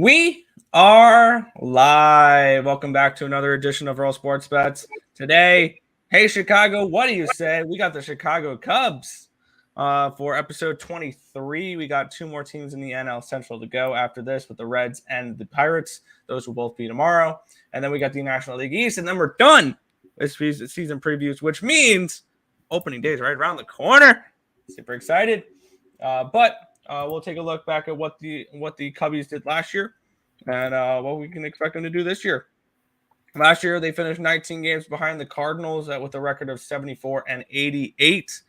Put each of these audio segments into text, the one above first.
We are live. Welcome back to another edition of Earle Sports Bets. Today, hey Chicago, what do you say? We got the Chicago Cubs for episode 23. We got two more teams in the NL Central to go after this with the Reds and the Pirates. Those will both be tomorrow. And then we got the National League East, and then we're done with season previews, which means opening day is right around the corner. Super excited. But we'll take a look back at what the Cubbies did last year and what we can expect them to do this year. Last year, they finished 19 games behind the Cardinals with a record of 74-88.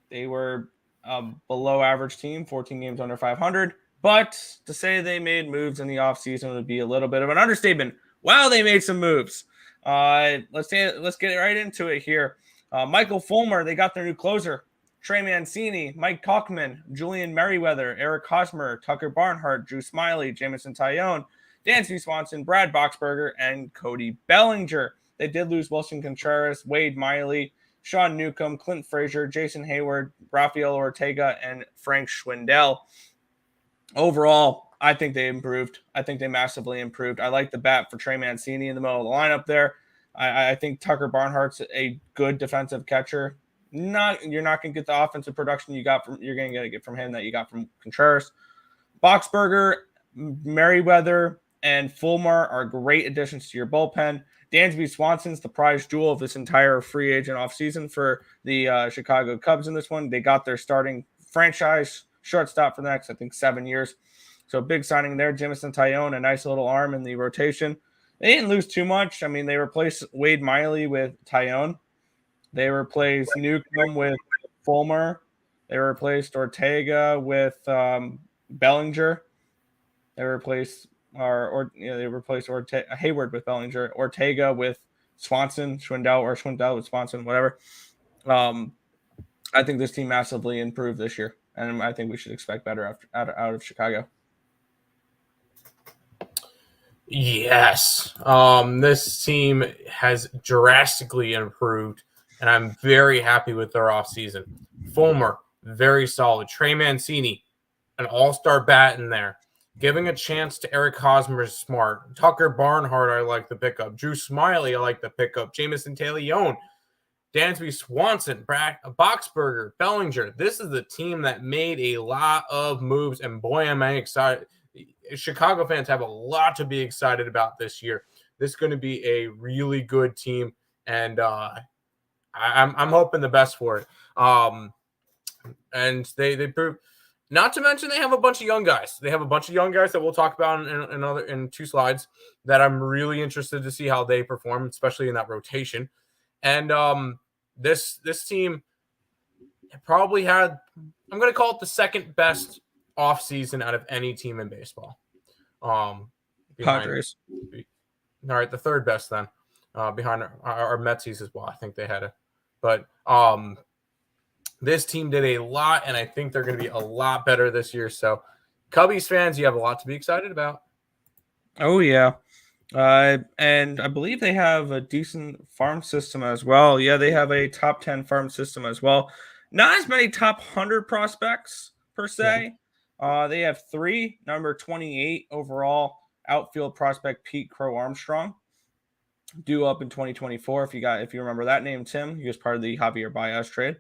They were a below average team, 14 games under 500. But to say they made moves in the offseason would be a little bit of an understatement. Wow, they made some moves. Let's get right into it here. Michael Fulmer, they got their new closer. Trey Mancini, Mike Kauchman, Julian Merriweather, Eric Hosmer, Tucker Barnhart, Drew Smiley, Jamison Tyone, Dansby Swanson, Brad Boxberger, and Cody Bellinger. They did lose Wilson Contreras, Wade Miley, Sean Newcomb, Clint Frazier, Jason Hayward, Rafael Ortega, and Frank Schwindel. Overall, I think they improved. I think they massively improved. I like the bat for Trey Mancini in the middle of the lineup there. I think Tucker Barnhart's a good defensive catcher. You're not going to get the offensive production you're going to get from him that you got from Contreras. Boxberger, Merriweather, and Fulmer are great additions to your bullpen. Dansby Swanson's the prize jewel of this entire free agent offseason for the Chicago Cubs in this one. They got their starting franchise shortstop for the next, 7 years. So big signing there. Jamison Tyone, a nice little arm in the rotation. They didn't lose too much. I mean, they replaced Wade Miley with Tyone. They replaced Newcomb with Fulmer. They replaced Ortega with Bellinger. They replaced Hayward with Bellinger. Ortega with Swanson, Schwindel with Swanson, whatever. I think this team massively improved this year, and I think we should expect better out of Chicago. Yes. This team has drastically improved, and I'm very happy with their offseason. Fulmer, very solid. Trey Mancini, an all-star bat in there. Giving a chance to Eric Hosmer is smart. Tucker Barnhart, I like the pickup. Drew Smiley, I like the pickup. Jamison Tyone, Dansby Swanson, Brad Boxberger, Bellinger. This is the team that made a lot of moves, and boy, am I excited. Chicago fans have a lot to be excited about this year. This is going to be a really good team, and I'm hoping the best for it. And they prove. Not to mention they have a bunch of young guys. They have a bunch of young guys that we'll talk about in two slides that I'm really interested to see how they perform, especially in that rotation. And this team probably had, I'm going to call it the second best offseason out of any team in baseball. Padres. All right, the third best then, behind our Metsies as well. I think they had but this team did a lot, and I think they're going to be a lot better this year. So, Cubbies fans, you have a lot to be excited about. Oh, yeah. And I believe they have a decent farm system as well. Yeah, they have a top 10 farm system as well. Not as many top 100 prospects per se. They have 3, number 28 overall outfield prospect Pete Crow Armstrong, due up in 2024. If you remember that name, Tim, he was part of the Javier Baez trade.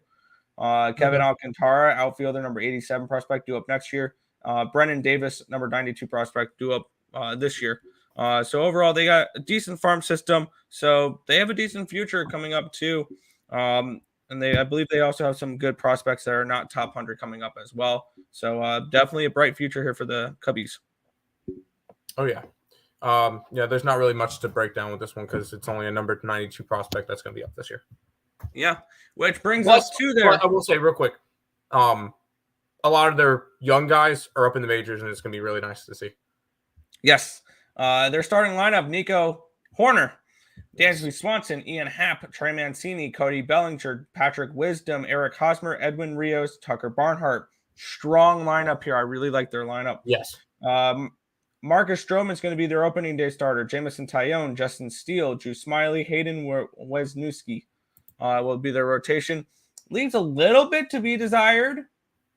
Kevin Alcantara, outfielder, number 87 prospect, due up next year. Brennan Davis, number 92 prospect, due up this year. So overall, they got a decent farm system. So they have a decent future coming up too. And I believe they also have some good prospects that are not top 100 coming up as well. So definitely a bright future here for the Cubbies. Oh, yeah. Yeah, there's not really much to break down with this one because it's only a number 92 prospect that's going to be up this year. Yeah, which brings us to their... I will say real quick, a lot of their young guys are up in the majors, and it's going to be really nice to see. Yes. Their starting lineup, Nico Horner, Dansby Swanson, Ian Happ, Trey Mancini, Cody Bellinger, Patrick Wisdom, Eric Hosmer, Edwin Rios, Tucker Barnhart. Strong lineup here. I really like their lineup. Yes. Marcus Stroman's going to be their opening day starter. Jamison Tyone, Justin Steele, Drew Smiley, Hayden Wesniewski will be their rotation. Leaves a little bit to be desired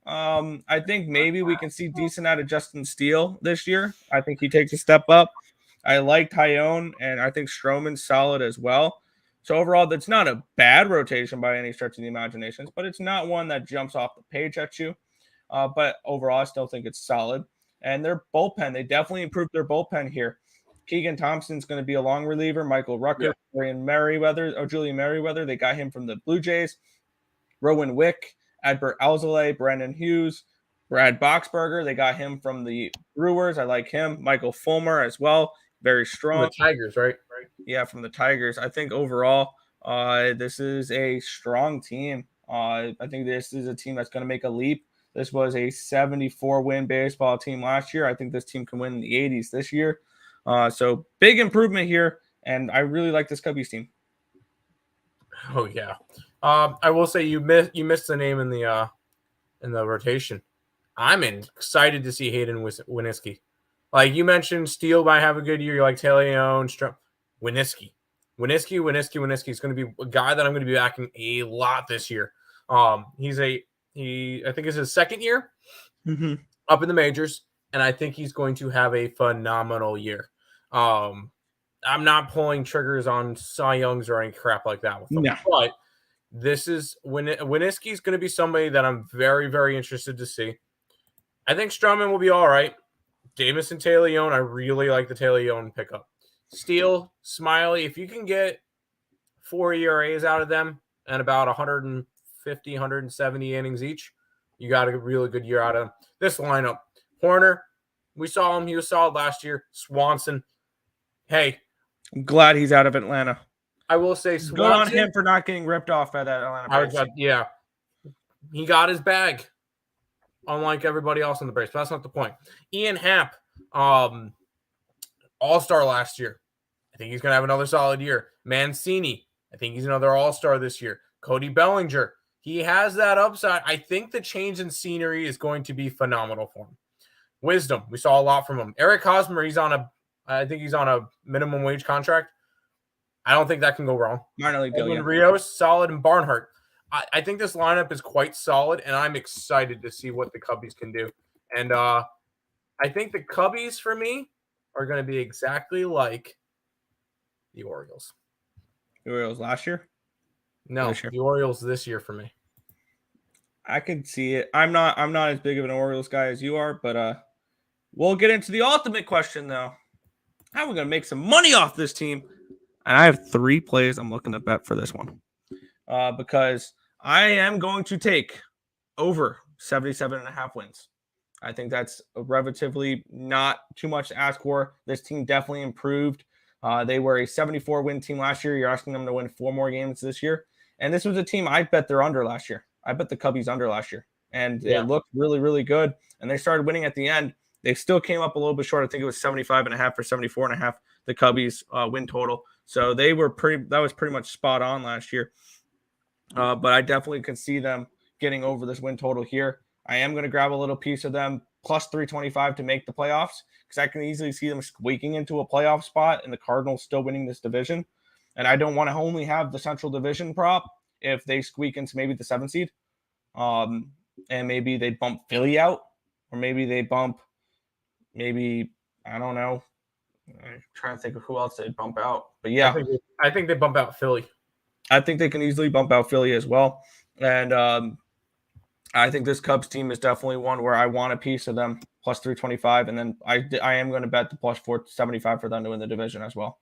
I think maybe we can see decent out of Justin Steele this year. I think he takes a step up. I like Tyone, and I think Stroman's solid as well. So overall, that's not a bad rotation by any stretch of the imaginations, but it's not one that jumps off the page at you. But overall, I still think it's solid. And their bullpen, they definitely improved their bullpen here. Keegan Thompson's going to be a long reliever. Michael Rucker, Julian Merriweather, they got him from the Blue Jays. Rowan Wick, Adbert Alzolay, Brandon Hughes, Brad Boxberger, they got him from the Brewers. I like him. Michael Fulmer as well, very strong. From the Tigers, right? Yeah, from the Tigers. I think overall, this is a strong team. I think this is a team that's going to make a leap. This was a 74-win baseball team last year. I think this team can win in the 80s this year. So big improvement here, and I really like this Cubbies team. Oh yeah, I will say you missed the name in the rotation. I'm excited to see Hayden Winiski. Like you mentioned, Steele might have a good year. You like Talion, Winiski is going to be a guy that I'm going to be backing a lot this year. I think it's his second year up in the majors, and I think he's going to have a phenomenal year. I'm not pulling triggers on Cy Youngs or any crap like that with him. No. But this is Winiski is going to be somebody that I'm very, very interested to see. I think Stroman will be all right. Davis and Talion, I really like the Talion pickup. Steele, Smiley, if you can get 4 ERAs out of them and about 150, 170 innings each, you got a really good year out of them. This lineup, Horner, we saw him. He was solid last year. Swanson, hey. I'm glad he's out of Atlanta. I will say Swanson. Good on him for not getting ripped off by that Atlanta. Yeah. He got his bag, unlike everybody else in the Braves. But that's not the point. Ian Happ, all-star last year. I think he's going to have another solid year. Mancini, I think he's another all-star this year. Cody Bellinger, he has that upside. I think the change in scenery is going to be phenomenal for him. Wisdom, we saw a lot from him. Eric Hosmer, I think he's on a minimum wage contract. I don't think that can go wrong. Minor league deal, Rios, solid, and Barnhart. I think this lineup is quite solid, and I'm excited to see what the Cubbies can do. And I think the Cubbies, for me, are going to be exactly like the Orioles. The Orioles last year? No, the Orioles this year for me. I can see it. I'm not as big of an Orioles guy as you are, but we'll get into the ultimate question, though. How are we going to make some money off this team? And I have 3 plays I'm looking to bet for this one because I am going to take over 77.5 wins. I think that's relatively not too much to ask for. This team definitely improved. They were a 74-win team last year. You're asking them to win 4 more games this year. And this was a team I bet they're under last year. I bet the Cubbies under last year. And it looked really, really good. And they started winning at the end. They still came up a little bit short. I think it was 75.5 or 74.5, the Cubbies win total. So that was pretty much spot on last year. But I definitely can see them getting over this win total here. I am going to grab a little piece of them plus 325 to make the playoffs because I can easily see them squeaking into a playoff spot and the Cardinals still winning this division. And I don't want to only have the Central Division prop if they squeak into maybe the 7th seed. And maybe they bump Philly out, or maybe they bump I don't know. I'm trying to think of who else they'd bump out. But yeah. I think they bump out Philly. I think they can easily bump out Philly as well. And I think this Cubs team is definitely one where I want a piece of them, plus 325. And then I am going to bet the plus 475 for them to win the division as well.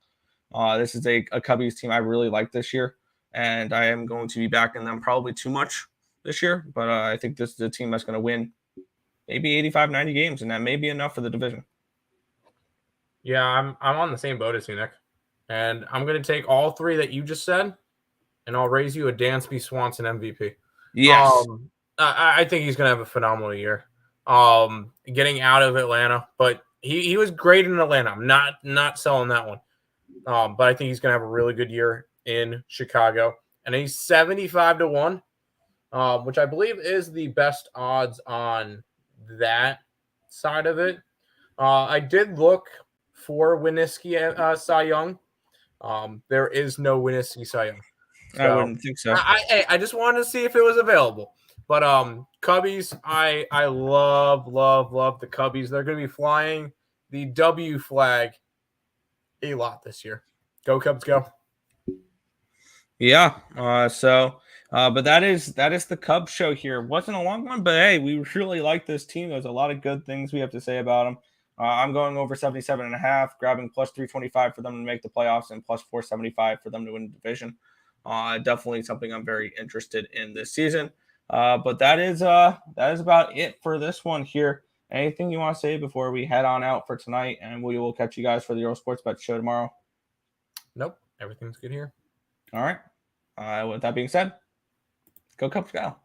This is a Cubbies team I really like this year. And I am going to be backing them probably too much this year. But I think this is a team that's going to win maybe 85, 90 games. And that may be enough for the division. Yeah, I'm on the same boat as you, Nick. And I'm going to take all 3 that you just said, and I'll raise you a Dansby Swanson MVP. Yes. I think he's going to have a phenomenal year getting out of Atlanta. But he was great in Atlanta. I'm not selling that one. But I think he's going to have a really good year in Chicago. And he's 75-1, which I believe is the best odds on that side of it. I did look for Winiski Cy Young. There is no Winiski Cy Young. So, I wouldn't think so. I just wanted to see if it was available. But Cubbies, I love the Cubbies. They're going to be flying the W flag a lot this year. Go Cubs, go. Yeah. But that is the Cubs show here. Wasn't a long one, but hey, we really like this team. There's a lot of good things we have to say about them. I'm going over 77.5, grabbing plus 325 for them to make the playoffs and plus 475 for them to win the division. Definitely something I'm very interested in this season. But that is about it for this one here. Anything you want to say before we head on out for tonight, and we will catch you guys for the Earle Sports Bet show tomorrow? Nope, everything's good here. All right. With that being said, go Cubs, go.